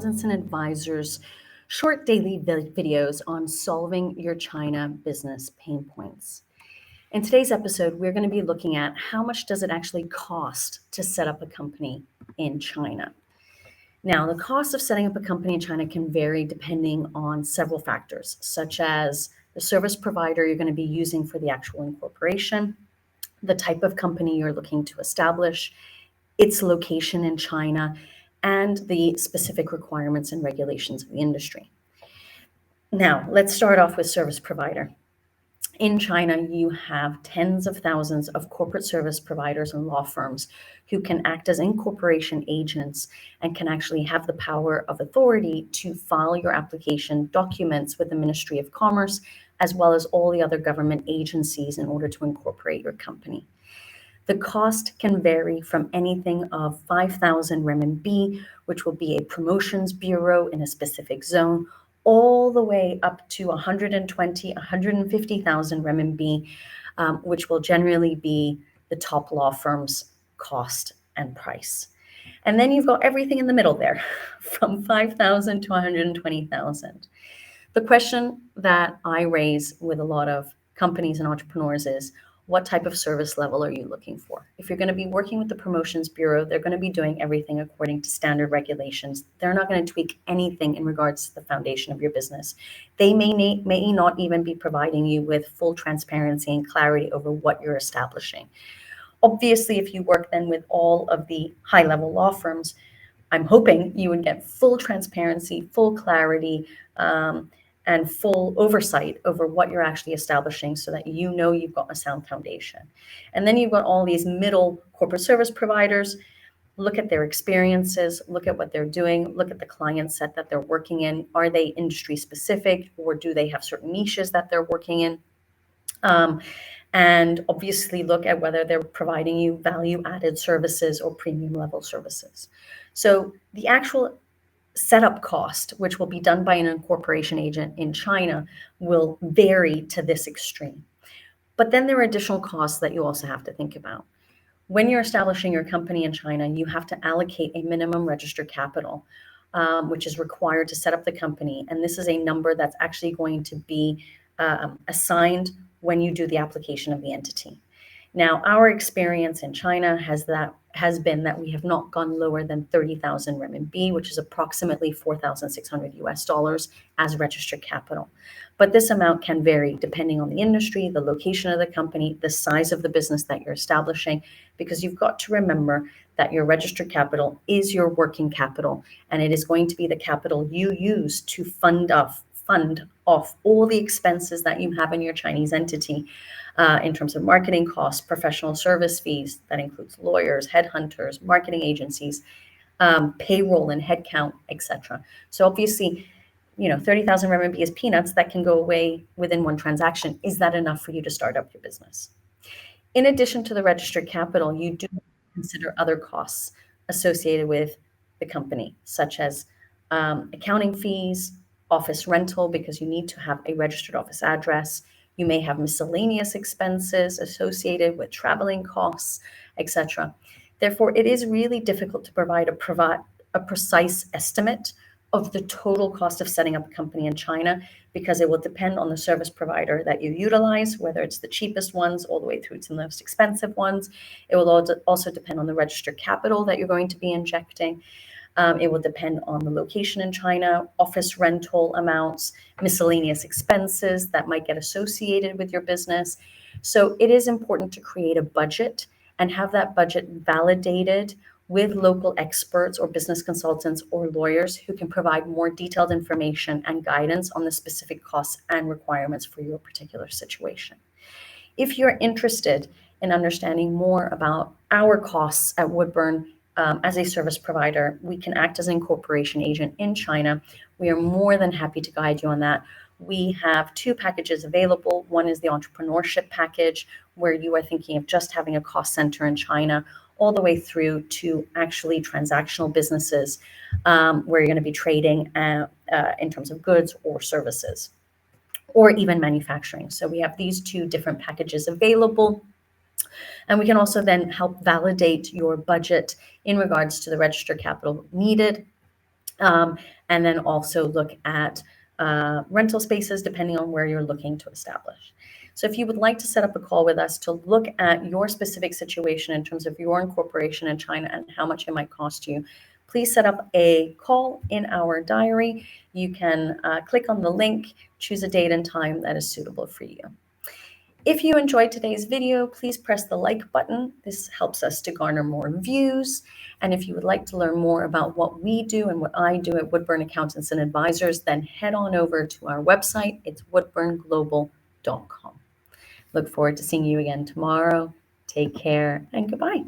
Accountants and Advisors short daily videos on solving your China business pain points. In today's episode, we're going to be looking at how much does it actually cost to set up a company in China. Now, the cost of setting up a company in China can vary depending on several factors, such as the service provider you're going to be using for the actual incorporation, the type of company you're looking to establish, its location in China, and the specific requirements and regulations of the industry. Now, let's start off with service provider. In China, you have tens of thousands of corporate service providers and law firms who can act as incorporation agents and can actually have the power of authority to file your application documents with the Ministry of Commerce, as well as all the other government agencies in order to incorporate your company. The cost can vary from anything of 5,000 renminbi, which will be a promotions bureau in a specific zone, all the way up to 120, 150,000 renminbi, which will generally be the top law firm's cost and price. And then you've got everything in the middle there, from 5,000 to 120,000. The question that I raise with a lot of companies and entrepreneurs is, what type of service level are you looking for? If you're going to be working with the Promotions Bureau, they're going to be doing everything according to standard regulations. They're not going to tweak anything in regards to the foundation of your business. They may not even be providing you with full transparency and clarity over what you're establishing. Obviously, if you work then with all of the high-level law firms, I'm hoping you would get full transparency, full clarity, and full oversight over what you're actually establishing so that you know you've got a sound foundation. And then you've got all these middle corporate service providers. Look at their experiences, look at what they're doing, look at the client set that they're working in. Are they industry specific, or do they have certain niches that they're working in? And obviously look at whether they're providing you value added services or premium level services. So the actual setup cost, which will be done by an incorporation agent in China, will vary to this extreme. But then there are additional costs that you also have to think about. When you're establishing your company in China, you have to allocate a minimum registered capital, which is required to set up the company. And this is a number that's actually going to be assigned when you do the application of the entity. Now, our experience in China has been that we have not gone lower than 30,000 renminbi, which is approximately 4,600 US dollars as registered capital. But this amount can vary depending on the industry, the location of the company, the size of the business that you're establishing, because you've got to remember that your registered capital is your working capital, and it is going to be the capital you use to fund off all the expenses that you have in your Chinese entity. In terms of marketing costs, professional service fees, that includes lawyers, headhunters, marketing agencies, payroll and headcount, etc. So obviously, 30,000 renminbi is peanuts that can go away within one transaction. Is that enough for you to start up your business? In addition to the registered capital, you do consider other costs associated with the company, such as accounting fees, office rental, because you need to have a registered office address. You may have miscellaneous expenses associated with traveling costs, etc. Therefore, it is really difficult to provide a precise estimate of the total cost of setting up a company in China, because it will depend on the service provider that you utilize, whether it's the cheapest ones all the way through to the most expensive ones. It will also depend on the registered capital that you're going to be injecting. It will depend on the location in China, office rental amounts, miscellaneous expenses that might get associated with your business. So it is important to create a budget and have that budget validated with local experts or business consultants or lawyers who can provide more detailed information and guidance on the specific costs and requirements for your particular situation. If you're interested in understanding more about our costs at Woodburn, as a service provider, we can act as an incorporation agent in China. We are more than happy to guide you on that. We have two packages available. One is the entrepreneurship package, where you are thinking of just having a cost center in China, all the way through to actually transactional businesses, where you're going to be trading in terms of goods or services, or even manufacturing. So we have these two different packages available. And we can also then help validate your budget in regards to the registered capital needed, and then also look at rental spaces depending on where you're looking to establish. So if you would like to set up a call with us to look at your specific situation in terms of your incorporation in China and how much it might cost you, please set up a call in our diary. You can click on the link, choose a date and time that is suitable for you. If you enjoyed today's video, please press the like button. This helps us to garner more views. And if you would like to learn more about what we do and what I do at Woodburn Accountants and Advisors, then head on over to our website. It's woodburnglobal.com. Look forward to seeing you again tomorrow. Take care and goodbye.